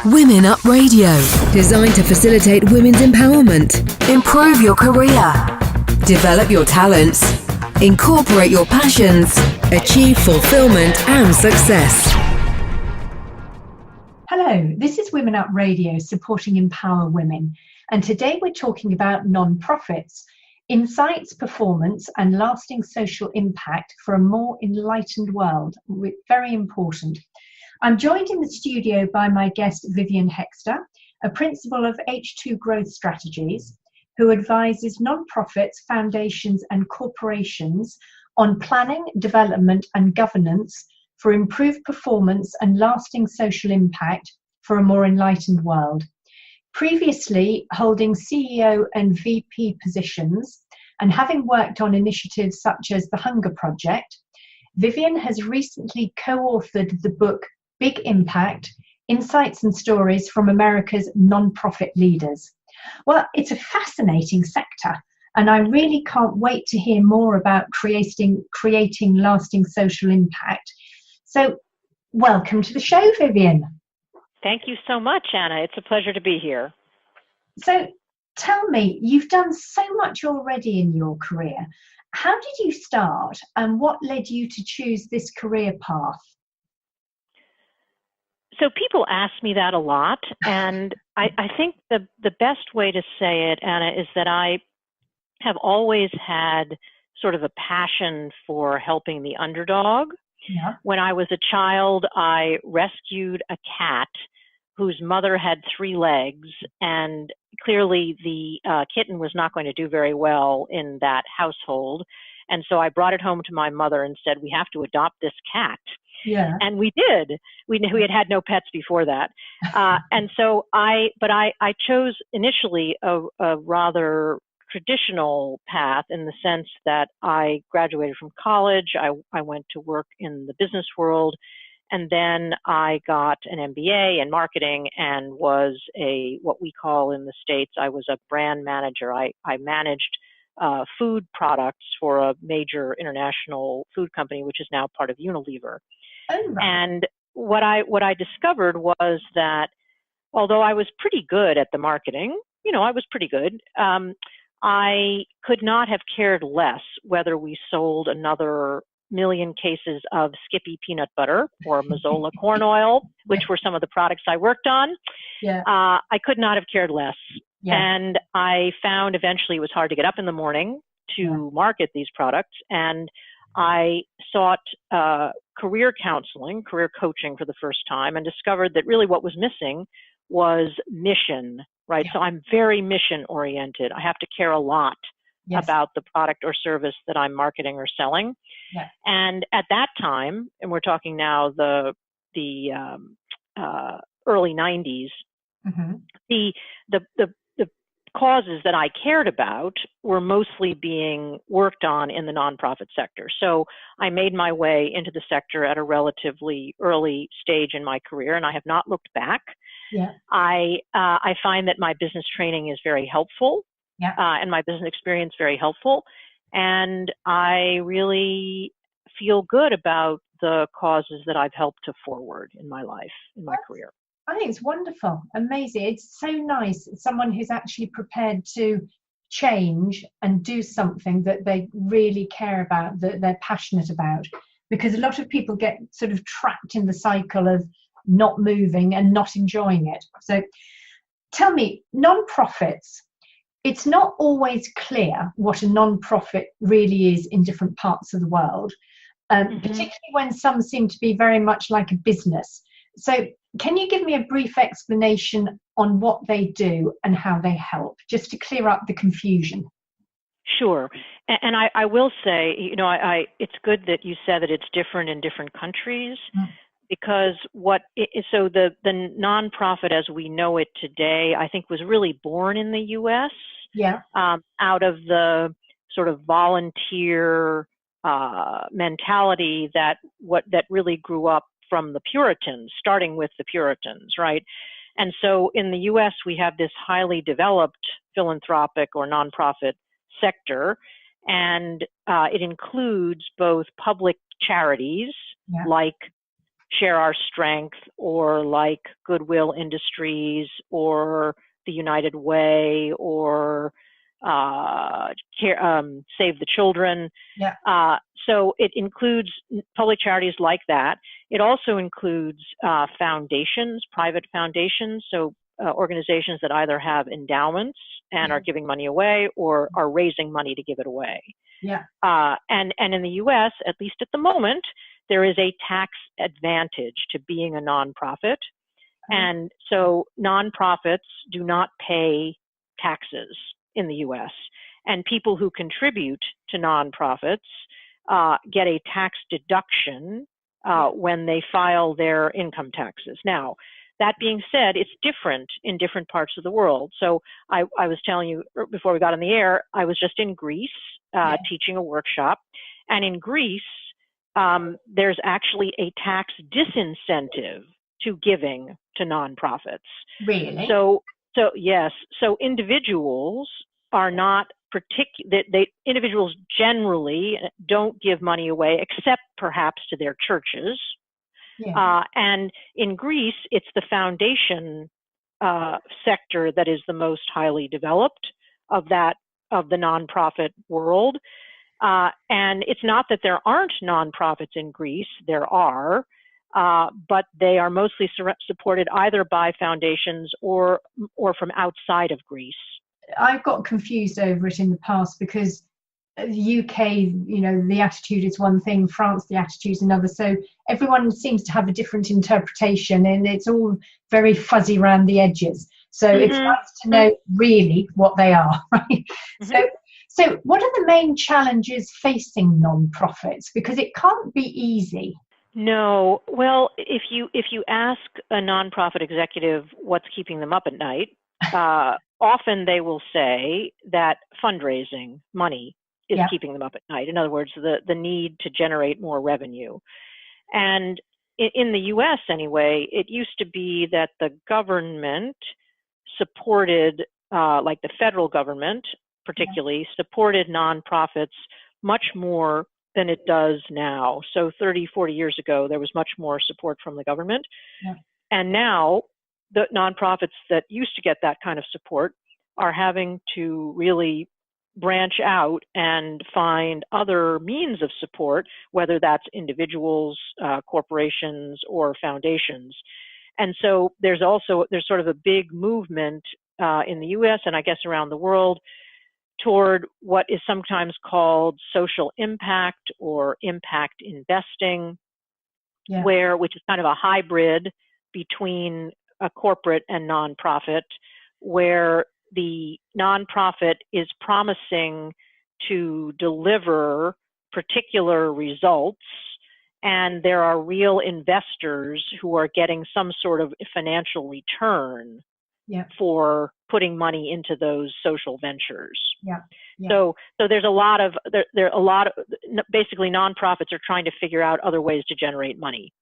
Women Up Radio, designed to facilitate women's empowerment, improve your career, develop your talents, incorporate your passions, achieve fulfillment and success. Hello, this is Women Up Radio, supporting Empower Women. And today we're talking about non-profits, insights, performance, and lasting social impact for a more enlightened world. Very important. I'm joined in the studio by my guest, Vivien Hoexter, a principal of H2Growth Strategies, who advises non-profits, foundations, and corporations on planning, development, and governance for improved performance and lasting social impact for a more enlightened world. Previously holding CEO and VP positions and having worked on initiatives such as the Hunger Project, Vivien has recently co-authored the book Big Impact: Insights and Stories from America's Non-Profit Leaders. Well, it's a fascinating sector, and I really can't wait to hear more about creating lasting social impact. So, welcome to the show, Vivien. Thank you so much, Anna. It's a pleasure to be here. So, tell me, you've done so much already in your career. How did you start, and what led you to choose this career path? So people ask me that a lot, and I think the best way to say it, Anna, is that I have always had sort of a passion for helping the underdog. Yeah. When I was a child, I rescued a cat whose mother had 3 legs, and clearly the kitten was not going to do very well in that household. And so I brought it home to my mother and said, we have to adopt this cat. Yeah. And we did. We had no pets before that. And so I chose initially a rather traditional path, in the sense that I graduated from college. I went to work in the business world, and then I got an MBA in marketing and was what we call in the States, I was a brand manager. I managed food products for a major international food company, which is now part of Unilever. Oh, right. And what I discovered was that although I was pretty good at the marketing, I was pretty good, I could not have cared less whether we sold another million cases of Skippy peanut butter or Mazola corn oil, which were some of the products I worked on. Yeah. I could not have cared less. Yeah. And I found eventually it was hard to get up in the morning to market these products. And I sought career counseling, career coaching for the first time, and discovered that really what was missing was mission, right? Yeah. So I'm very mission oriented. I have to care a lot about the product or service that I'm marketing or selling. Yeah. And at that time, and we're talking now the early 90s, Mm-hmm. the causes that I cared about were mostly being worked on in the nonprofit sector. So I made my way into the sector at a relatively early stage in my career, and I have not looked back. Yeah. I find that my business training is very helpful, and my business experience very helpful, and I really feel good about the causes that I've helped to forward in my life, in my career. I think it's wonderful, amazing. It's so nice, someone who's actually prepared to change and do something that they really care about, that they're passionate about. Because a lot of people get sort of trapped in the cycle of not moving and not enjoying it. So tell me, non-profits, it's not always clear what a non-profit really is in different parts of the world, particularly when some seem to be very much like a business. So can you give me a brief explanation on what they do and how they help, just to clear up the confusion? Sure. And I will say, it's good that you said that it's different in different countries, because so the nonprofit as we know it today, I think was really born in the U.S. Out of the sort of volunteer mentality that really grew up from the Puritans, starting with the Puritans, right? And so in the U.S., we have this highly developed philanthropic or nonprofit sector, and it includes both public charities like Share Our Strength, or like Goodwill Industries, or the United Way, or Save the Children. Yeah. So it includes public charities like that. It also includes foundations, private foundations, so organizations that either have endowments and are giving money away, or are raising money to give it away. Yeah. And in the U.S., at least at the moment, there is a tax advantage to being a nonprofit. And so nonprofits do not pay taxes in the U.S. And people who contribute to nonprofits get a tax deduction when they file their income taxes. Now, that being said, it's different in different parts of the world. So I was telling you before we got on the air, I was just in Greece teaching a workshop. And in Greece, there's actually a tax disincentive to giving to nonprofits. Really? So yes. So individuals are not individuals generally don't give money away, except perhaps to their churches. Yeah. And in Greece, it's the foundation sector that is the most highly developed of the nonprofit world. And it's not that there aren't nonprofits in Greece, there are, but they are mostly supported either by foundations or from outside of Greece. I've got confused over it in the past, because the UK, the attitude is one thing, France, the attitude is another. So everyone seems to have a different interpretation, and it's all very fuzzy around the edges. So it's nice to know really what they are, right? So what are the main challenges facing non-profits? Because it can't be easy. No. Well, if you ask a nonprofit executive what's keeping them up at night, often they will say that fundraising money is keeping them up at night. In other words, the need to generate more revenue. And in the U.S. anyway, it used to be that the government supported, like the federal government particularly, supported nonprofits much more than it does now. So 30, 40 years ago, there was much more support from the government. Yeah. And now the nonprofits that used to get that kind of support are having to really branch out and find other means of support, whether that's individuals, corporations, or foundations. And so there's sort of a big movement in the US and I guess around the world toward what is sometimes called social impact or impact investing, which is kind of a hybrid between a corporate and nonprofit, where the nonprofit is promising to deliver particular results, and there are real investors who are getting some sort of financial return for putting money into those social ventures. So there's a lot of basically nonprofits are trying to figure out other ways to generate money.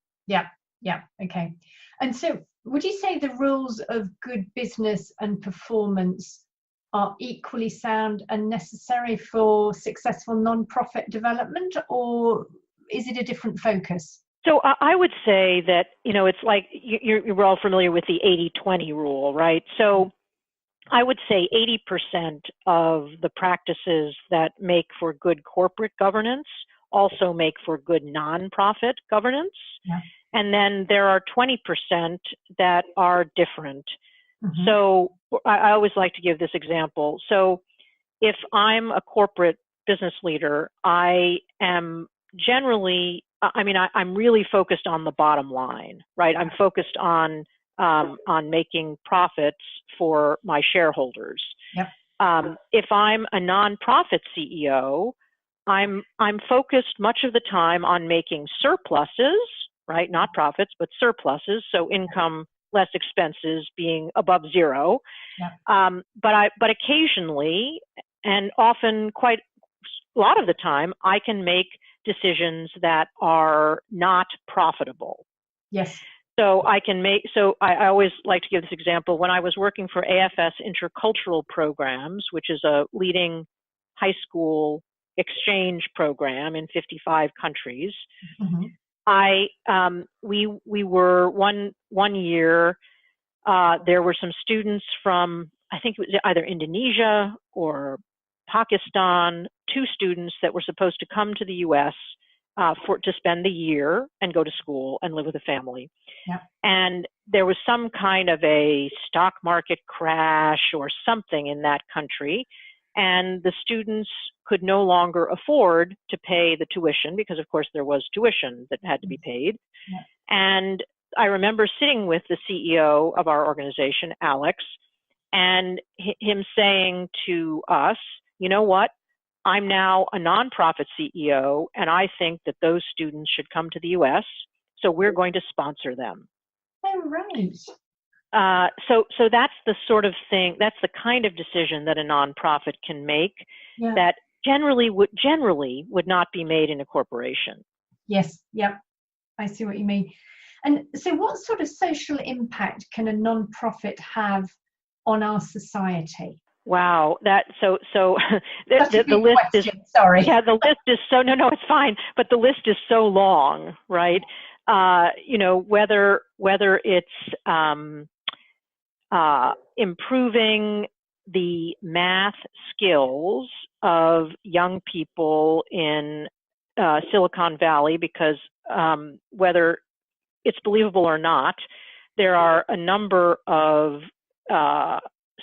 Okay. And so would you say the rules of good business and performance are equally sound and necessary for successful nonprofit development, or is it a different focus? So I would say that, it's like you're all familiar with the 80-20 rule, right? So I would say 80% of the practices that make for good corporate governance also make for good nonprofit governance. And then there are 20% that are different. So I always like to give this example. So if I'm a corporate business leader, I am generally, I'm really focused on the bottom line, right? I'm focused on making profits for my shareholders. If I'm a nonprofit CEO, I'm focused much of the time on making surpluses, right? Not profits, but surpluses. So income less expenses being above zero. But occasionally, and often quite a lot of the time, I can make decisions that are not profitable. So I always like to give this example. When I was working for AFS Intercultural Programs, which is a leading high school exchange program in 55 countries, we were one year. There were some students from, I think it was either Indonesia or Pakistan, 2 students that were supposed to come to the U.S. To spend the year and go to school and live with a family. Yeah. And there was some kind of a stock market crash or something in that country, and the students could no longer afford to pay the tuition because, of course, there was tuition that had to be paid. Yeah. And I remember sitting with the CEO of our organization, Alex, and him saying to us, you know what? I'm now a nonprofit CEO, and I think that those students should come to the U.S., so we're going to sponsor them. Oh, right. So that's the sort of thing, that's the kind of decision that a nonprofit can make that generally would not be made in a corporation. Yes, yep, I see what you mean. And so what sort of social impact can a nonprofit have on our society? Wow, the list question. Sorry. Yeah, the list is no, it's fine, but the list is so long, right? Whether it's improving the math skills of young people in Silicon Valley, because whether it's believable or not, there are a number of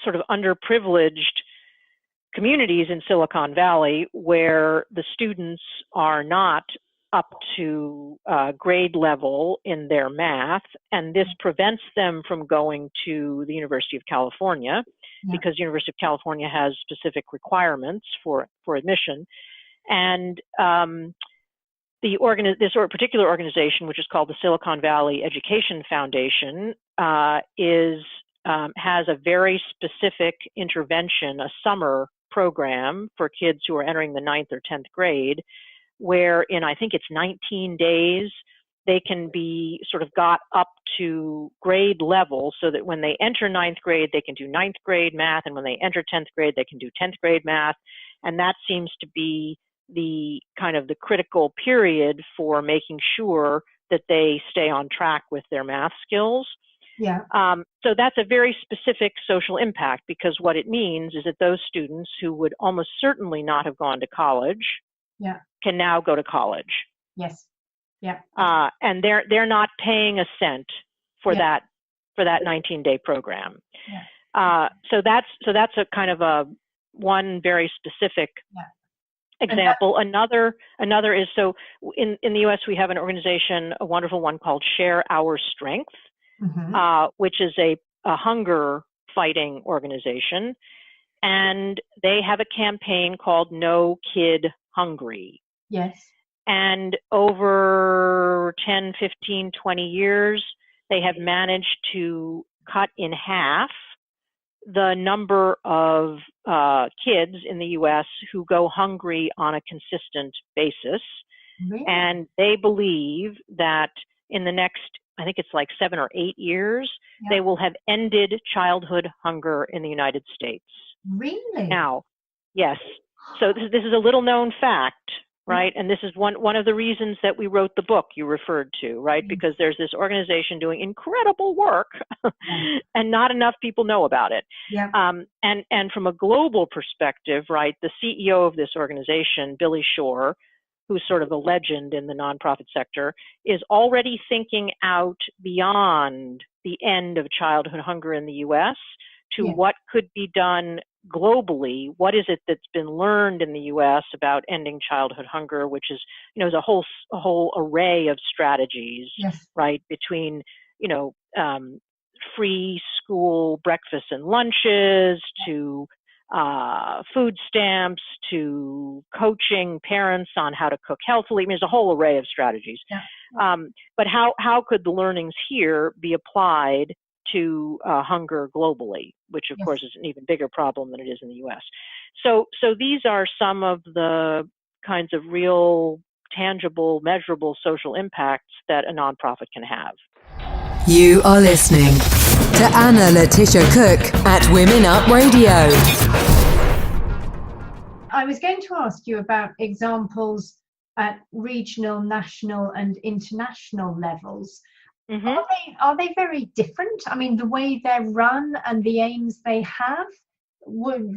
sort of underprivileged communities in Silicon Valley where the students are not up to grade level in their math, and this prevents them from going to the University of California because University of California has specific requirements for admission. And this particular organization, which is called the Silicon Valley Education Foundation, has a very specific intervention, a summer program for kids who are entering the 9th or 10th grade, where in, I think it's 19 days, they can be sort of got up to grade level so that when they enter 9th grade, they can do 9th grade math, and when they enter 10th grade, they can do 10th grade math. And that seems to be the kind of the critical period for making sure that they stay on track with their math skills. Yeah. So that's a very specific social impact, because what it means is that those students who would almost certainly not have gone to college can now go to college. Yes. Yeah. And they're not paying a cent for that 19-day program. Yeah. So that's a kind of a one very specific example. Another is, so in the U.S. we have an organization, a wonderful one called Share Our Strength, which is a hunger fighting organization, and they have a campaign called No Kid Hungry. Yes. And over 10, 15, 20 years, they have managed to cut in half the number of kids in the U.S. who go hungry on a consistent basis. Really? And they believe that in the next, I think it's like 7 or 8 years, they will have ended childhood hunger in the United States. Really? Now, yes. So this is a little known fact, right? And this is one of the reasons that we wrote the book you referred to, right? Because there's this organization doing incredible work and not enough people know about it. Yeah. And from a global perspective, right, the CEO of this organization, Billy Shore, who's sort of a legend in the nonprofit sector, is already thinking out beyond the end of childhood hunger in the U.S. to what could be done globally. What is it that's been learned in the U.S. about ending childhood hunger, which is, is a whole array of strategies, right, between, free school breakfasts and lunches to food stamps to coaching parents on how to cook healthily. I mean, there's a whole array of strategies. But how could the learnings here be applied to hunger globally, which of course is an even bigger problem than it is in the U.S. So these are some of the kinds of real, tangible, measurable social impacts that a nonprofit can have. You are listening to Anna Letitia Cook at Women Up Radio. I was going to ask you about examples at regional, national, and international levels. Mm-hmm. Are they very different? I mean, the way they're run and the aims they have.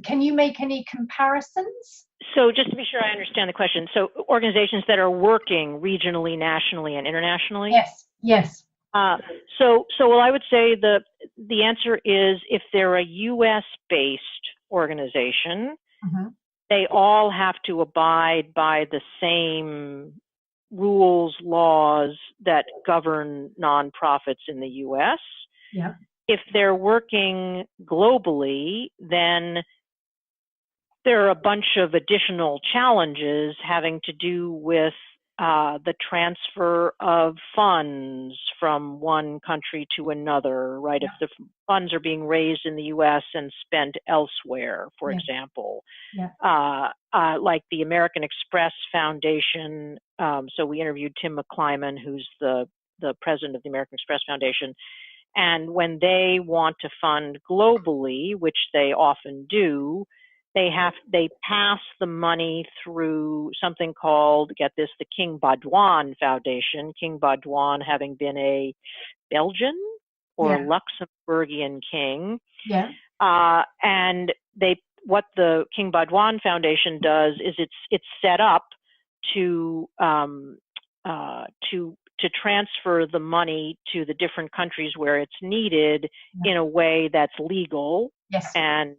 Can you make any comparisons? So just to be sure I understand the question, so organizations that are working regionally, nationally, and internationally? Yes, yes. Well, I would say the answer is if they're a U.S.-based organization, Mm-hmm. they all have to abide by the same rules, laws that govern nonprofits in the U.S. Yeah. If they're working globally, then there are a bunch of additional challenges having to do with the transfer of funds from one country to another, right? Yeah. If the funds are being raised in the U.S. and spent elsewhere, for Yeah. example, Yeah. like the American Express Foundation. So we interviewed Tim McClyman, who's the president of the American Express Foundation. And when they want to fund globally, which they often do, they pass the money through something called, get this, the King Baudouin Foundation, King Baudouin having been a Belgian or Luxembourgian king. Yeah. And what the King Baudouin Foundation does is it's set up to transfer the money to the different countries where it's needed in a way that's legal. Yes. And,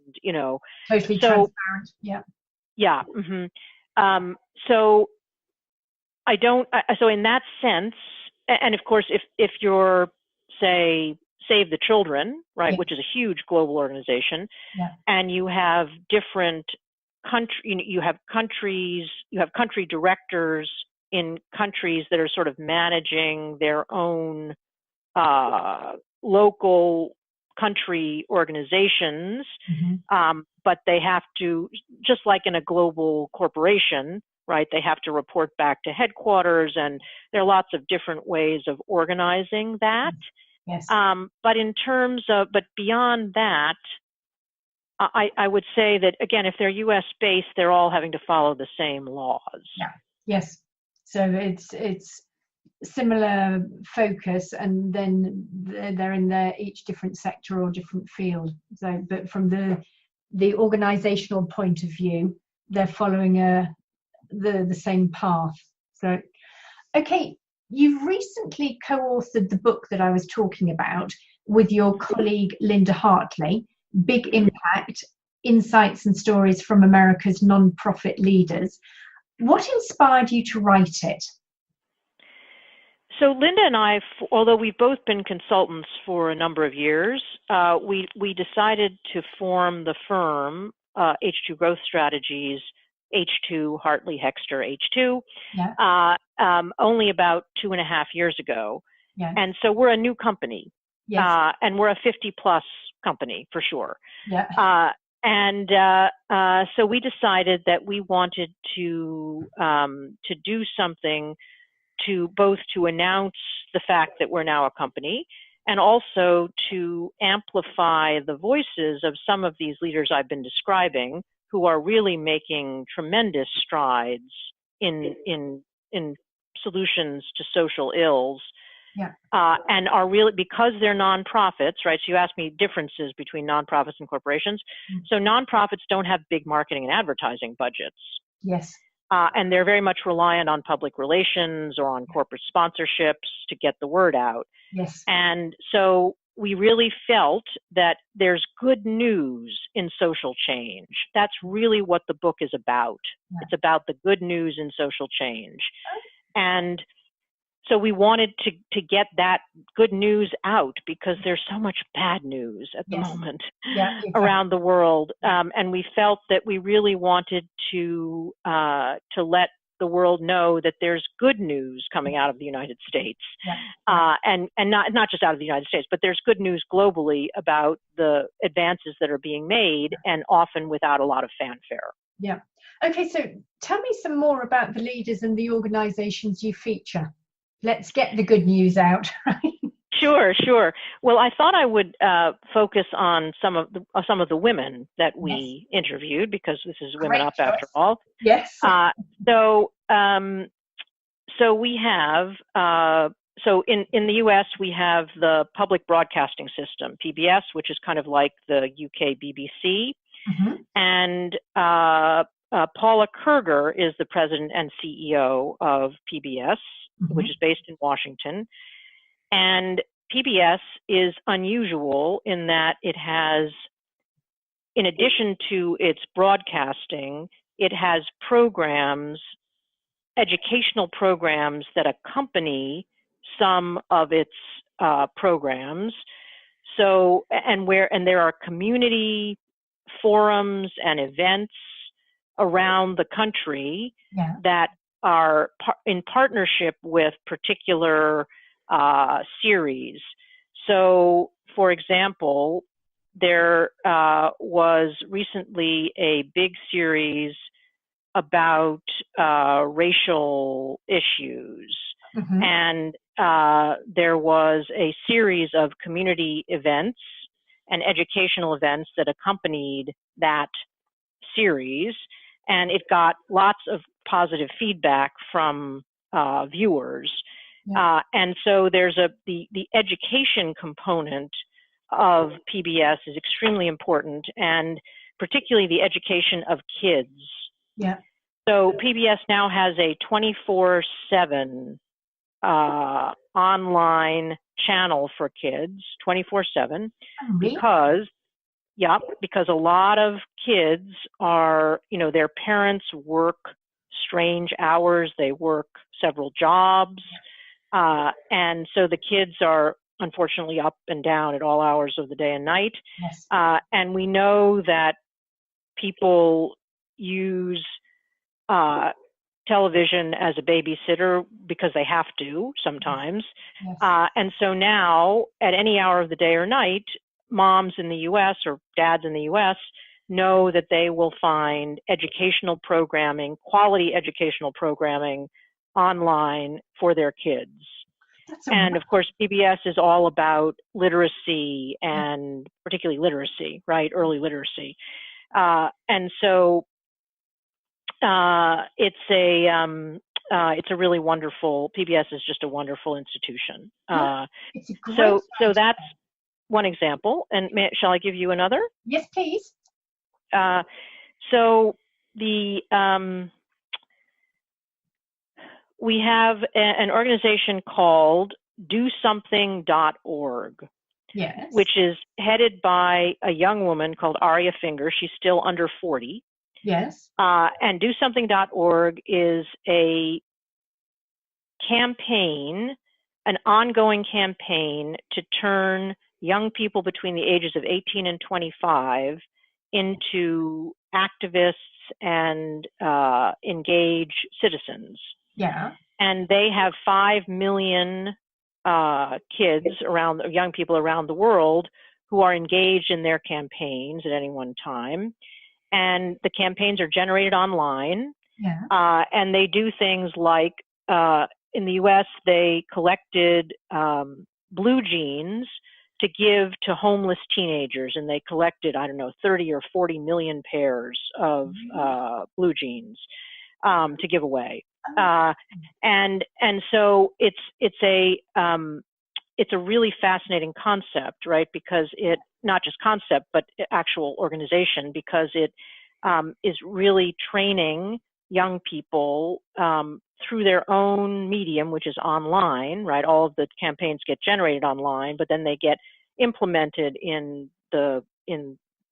totally transparent. Yeah. Yeah. Mm-hmm. So in that sense, and of course, if you're, say, Save the Children, right, Yes. which is a huge global organization, and you have different you have country directors in countries that are sort of managing their own local country organizations, but they have to, just like in a global corporation, right, they have to report back to headquarters, and there are lots of different ways of organizing that. Yes. But beyond that, I would say that, again, if they're U.S. based, they're all having to follow the same laws. Yeah. Yes. So it's similar focus, and then they're in each different sector or different field. So, but from the organizational point of view, they're following the same path. So, okay, you've recently co-authored the book that I was talking about with your colleague Linda Hartley, Big Impact: Insights and Stories from America's Nonprofit Leaders. What inspired you to write it? So Linda and I, although we've both been consultants for a number of years, we decided to form the firm H2Growth Strategies, H2 Hartley Hoexter H2, only about 2.5 years ago. Yeah. And so we're a new company. Yes. And we're a 50+ company for sure. Yeah. So we decided that we wanted to do something to announce the fact that we're now a company, and also to amplify the voices of some of these leaders I've been describing, who are really making tremendous strides in solutions to social ills. Yeah. And are really, because they're nonprofits, right? So you asked me differences between nonprofits and corporations. So nonprofits don't have big marketing and advertising budgets. Yes. And they're very much reliant on public relations or on corporate sponsorships to get the word out. Yes. And so we really felt that there's good news in social change. That's really what the book is about. Yeah. It's about the good news in social change. And so we wanted to get that good news out, because there's so much bad news at the moment around the world. And we felt that we really wanted to let the world know that there's good news coming out of the United States. And not just out of the United States, but there's good news globally about the advances that are being made, and often without a lot of fanfare. Yeah. Okay, so tell me some more about the leaders and the organizations you feature. Let's get the good news out. Sure. Well, I thought I would focus on some of the women that we interviewed, because this is Women Up after all. Yes. So we have, so in the US, we have the public broadcasting system, PBS, which is kind of like the UK BBC. Mm-hmm. And Paula Kerger is the president and CEO of PBS, Mm-hmm. which is based in Washington. And PBS is unusual in that it has, in addition to its broadcasting, it has programs, educational programs that accompany some of its programs. So, and there are community forums and events around the country that are in partnership with particular series. So, for example, there was recently a big series about racial issues. Mm-hmm. And there was a series of community events and educational events that accompanied that series. And it got lots of positive feedback from viewers. And so there's the education component of PBS is extremely important, and particularly the education of kids. Yeah. So PBS now has a 24/7 online channel for kids, 24/7, because a lot of kids are, their parents work strange hours, they work several jobs, and so the kids are unfortunately up and down at all hours of the day and night. Yes. And we know that people use television as a babysitter because they have to sometimes. Yes. And so now, at any hour of the day or night, moms in the US or dads in the US know that they will find educational programming, quality educational programming online for their kids. And of course, PBS is all about literacy and particularly literacy, right? Early literacy. And so it's a really wonderful, PBS is just a wonderful institution. It's a great so that's one example. And shall I give you another? Yes, please. So we have an organization called DoSomething.org, yes, which is headed by a young woman called Aria Finger. She's still under 40. Yes. And DoSomething.org is a campaign, an ongoing campaign to turn young people between the ages of 18 and 25 into activists and engaged citizens. Yeah. And they have 5 million kids young people around the world who are engaged in their campaigns at any one time. And the campaigns are generated online. Yeah. And they do things like, in the US, they collected blue jeans to give to homeless teenagers. And they collected, 30 or 40 million pairs of blue jeans to give away. And so it's a really fascinating concept, right? Because it, not just concept, but actual organization, because it is really training young people through their own medium, which is online, right? All of the campaigns get generated online, but then they get implemented in the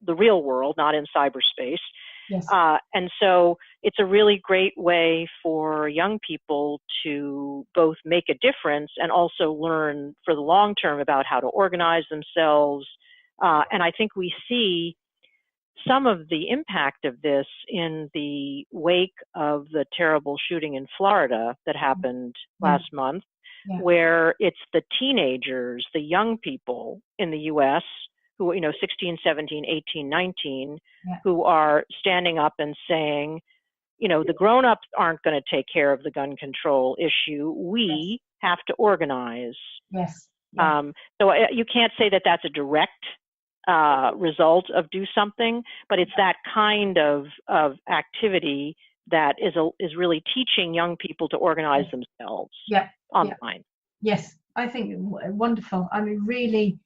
real world, not in cyberspace. Yes. And so it's a really great way for young people to both make a difference and also learn for the long term about how to organize themselves. And I think we see some of the impact of this in the wake of the terrible shooting in Florida that happened last month, where it's the teenagers, the young people in the US who, 16, 17, 18, 19, who are standing up and saying, the grown-ups aren't going to take care of the gun control issue. We have to organize. Yes. So you can't say that that's a direct result of Do Something, but it's that kind of activity that is really teaching young people to organize themselves online. Yes, I think wonderful. I mean, really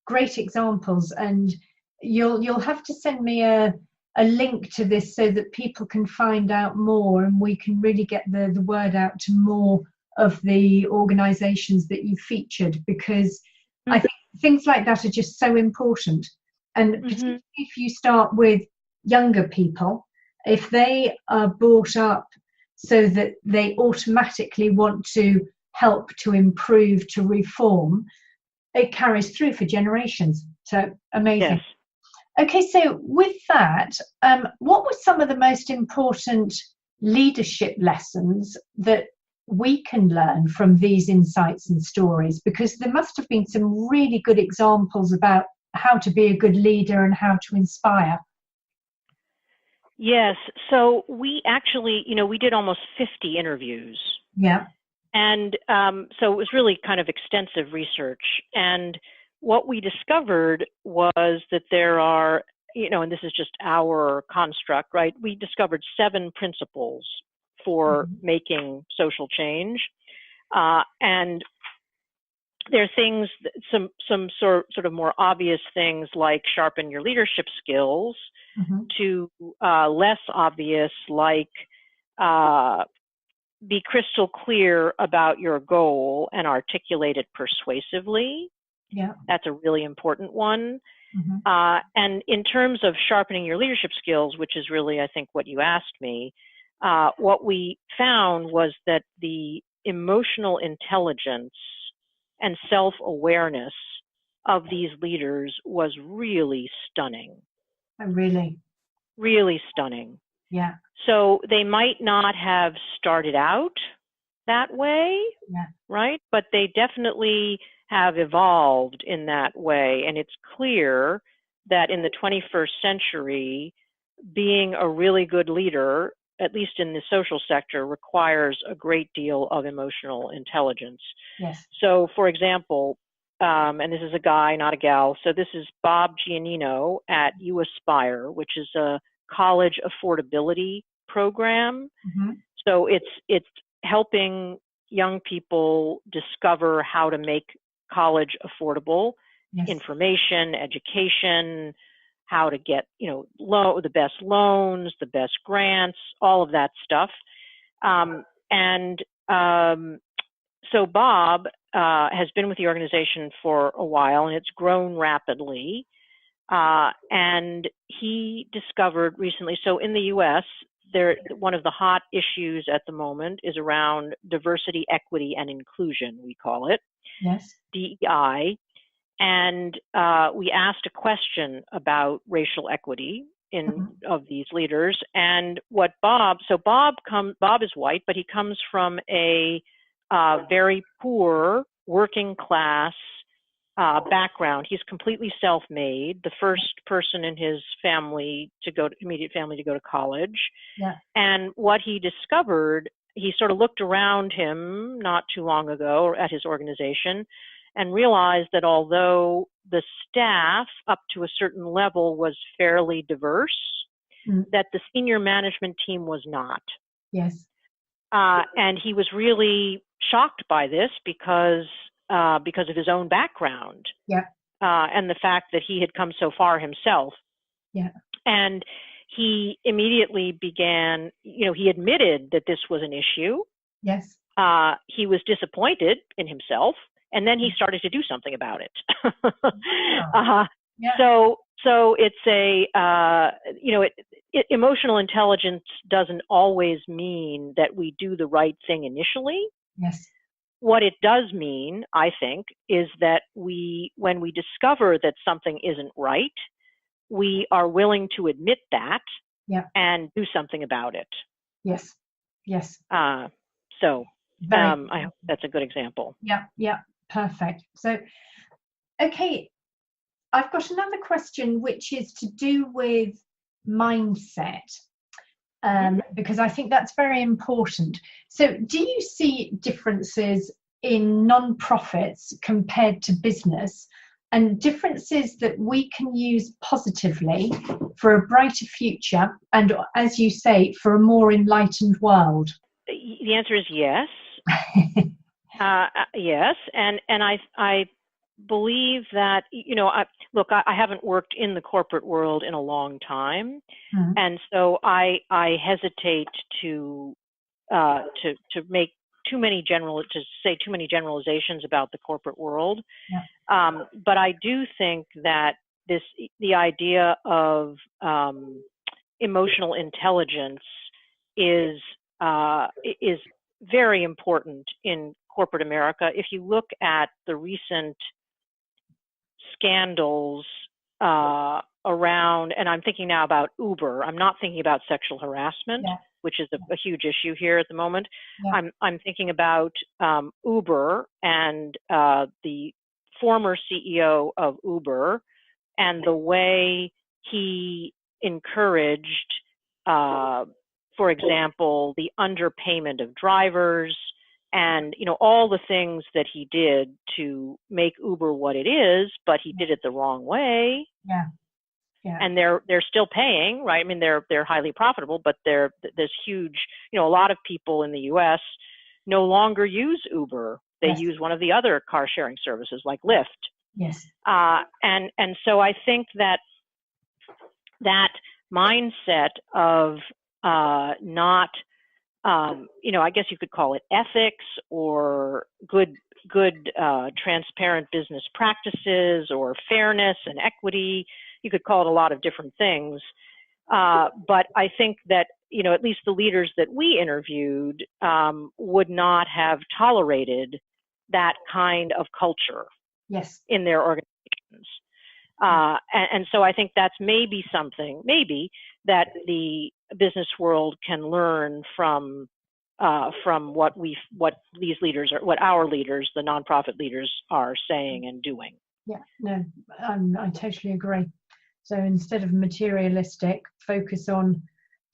great examples, and you'll have to send me a link to this so that people can find out more, and we can really get the word out to more of the organizations that you featured, because I think things like that are just so important. And particularly if you start with younger people, if they are brought up so that they automatically want to help, to improve, to reform, it carries through for generations. So amazing. Yes. Okay, so with that, what were some of the most important leadership lessons that we can learn from these insights and stories? Because there must have been some really good examples about how to be a good leader and how to inspire. Yes. So we actually, we did almost 50 interviews. Yeah. And so it was really kind of extensive research. And what we discovered was that there are, and this is just our construct, right? We discovered 7 principles for making social change. And there are things, some sort of more obvious things like sharpen your leadership skills, to less obvious like be crystal clear about your goal and articulate it persuasively. Yeah. That's a really important one. And in terms of sharpening your leadership skills, which is really, I think, what you asked me, what we found was that the emotional intelligence and self-awareness of these leaders was really stunning. Really stunning. Yeah. So they might not have started out that way, right? But they definitely have evolved in that way. And it's clear that in the 21st century, being a really good leader, at least in the social sector, requires a great deal of emotional intelligence. Yes. So, for example, and this is a guy, not a gal. So this is Bob Giannino at You Aspire, which is a college affordability program. So it's helping young people discover how to make college affordable, information, education, how to get, the best loans, the best grants, all of that stuff. So Bob has been with the organization for a while, and it's grown rapidly. And he discovered recently, so in the U.S., one of the hot issues at the moment is around diversity, equity, and inclusion, we call it, DEI. And we asked a question about racial equity of these leaders. And what Bob is white, but he comes from a very poor working class background. He's completely self-made, the first person in his immediate family to go to college. And what he discovered, he sort of looked around him not too long ago at his organization and realized that although the staff up to a certain level was fairly diverse, that the senior management team was not. And he was really shocked by this because of his own background, and the fact that he had come so far himself. And he immediately began, he admitted that this was an issue. He was disappointed in himself, and then he started to do something about it. So it's emotional intelligence doesn't always mean that we do the right thing initially. What it does mean, I think, is that when we discover that something isn't right, we are willing to admit that and do something about it. I hope that's a good example. Perfect. So, okay, I've got another question which is to do with mindset. Because I think that's very important. So do you see differences in non-profits compared to business and differences that we can use positively for a brighter future and, as you say, for a more enlightened world? The answer is yes. Yes, and I believe that, I haven't worked in the corporate world in a long time, and so I hesitate to make too many generalizations about the corporate world. Yeah. But I do think that the idea of emotional intelligence is very important in corporate America. If you look at the recent scandals around, and I'm thinking now about Uber. I'm not thinking about sexual harassment, which is a huge issue here at the moment. Yeah. I'm thinking about Uber and the former CEO of Uber and the way he encouraged, for example, the underpayment of drivers and, all the things that he did to make Uber what it is, but he did it the wrong way. Yeah. Yeah. And they're still paying, right? I mean, they're highly profitable, but there's huge, a lot of people in the US no longer use Uber. They use one of the other car sharing services like Lyft. Yes. And so I think that mindset of not, I guess you could call it ethics or good transparent business practices or fairness and equity. You could call it a lot of different things. But I think that, at least the leaders that we interviewed would not have tolerated that kind of culture in their organizations. And so I think that's maybe something that the business world can learn from what these leaders are, what our leaders, the nonprofit leaders, are saying and doing. Yeah, no, I totally agree. So instead of materialistic, focus on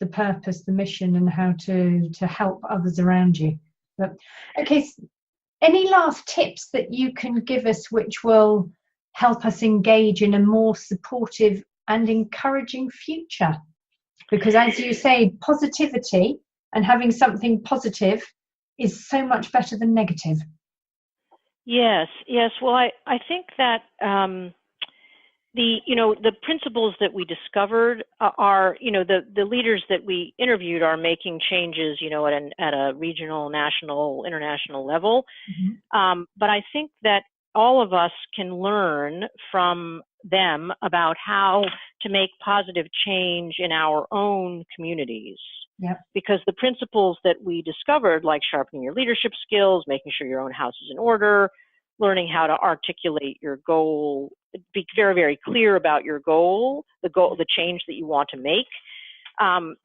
the purpose, the mission, and how to help others around you. But okay, any last tips that you can give us which will help us engage in a more supportive and encouraging future? Because as you say, positivity and having something positive is so much better than negative. Yes. Well, I think that the principles that we discovered are, the leaders that we interviewed are making changes, at a regional, national, international level. Mm-hmm. But I think that all of us can learn from them about how to make positive change in our own communities. Yep. Because the principles that we discovered, like sharpening your leadership skills, making sure your own house is in order, learning how to articulate your goal, be very, very clear about your goal, the change that you want to make.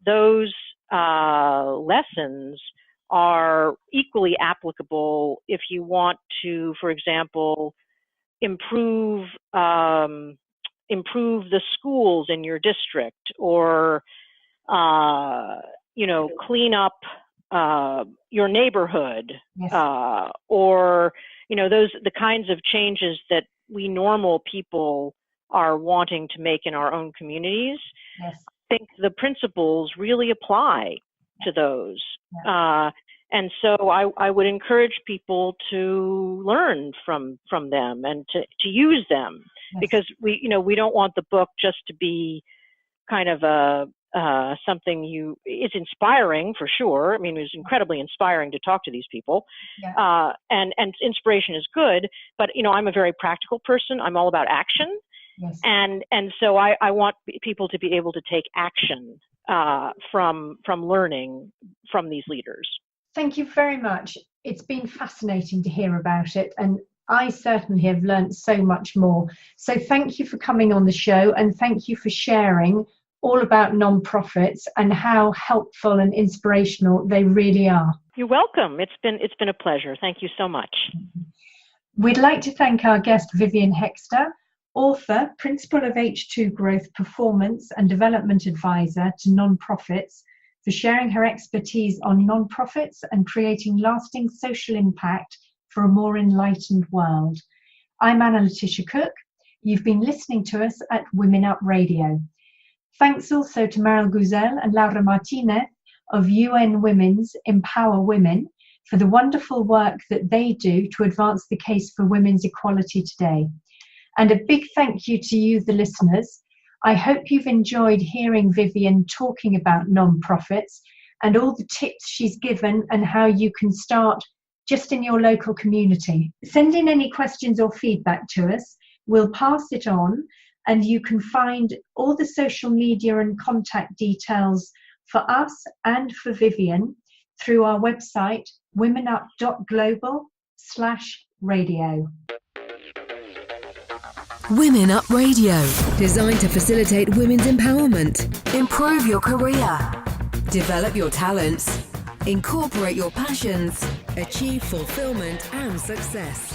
Those lessons are equally applicable if you want to, for example, improve the schools in your district, or clean up your neighborhood, or the kinds of changes that we normal people are wanting to make in our own communities. Yes. I think the principles really apply to those. Yeah. And so I would encourage people to learn from them and to use them. Yes. Because we don't want the book just to be kind of something it's inspiring for sure. I mean, it was incredibly inspiring to talk to these people. Yeah. And inspiration is good, but I'm a very practical person. I'm all about action. Yes. And so I want people to be able to take action from learning from these leaders. Thank you very much. It's been fascinating to hear about it, and I certainly have learned so much more. So thank you for coming on the show, and thank you for sharing all about nonprofits and how helpful and inspirational they really are. You're welcome. It's been a pleasure. Thank you so much. We'd like to thank our guest, Vivien Hoexter, author, principal of H2Growth Performance and Development Advisor to Nonprofits, for sharing her expertise on nonprofits and creating lasting social impact for a more enlightened world. I'm Anna Letitia Cook. You've been listening to us at Women Up Radio. Thanks also to Meryl Guzel and Laura Martinez of UN Women's Empower Women for the wonderful work that they do to advance the case for women's equality today. And a big thank you to you, the listeners. I hope you've enjoyed hearing Vivien talking about non-profits and all the tips she's given and how you can start just in your local community. Send in any questions or feedback to us. We'll pass it on, and you can find all the social media and contact details for us and for Vivien through our website, womenup.global/radio. Women Up Radio, designed to facilitate women's empowerment, improve your career, develop your talents, incorporate your passions, achieve fulfillment and success.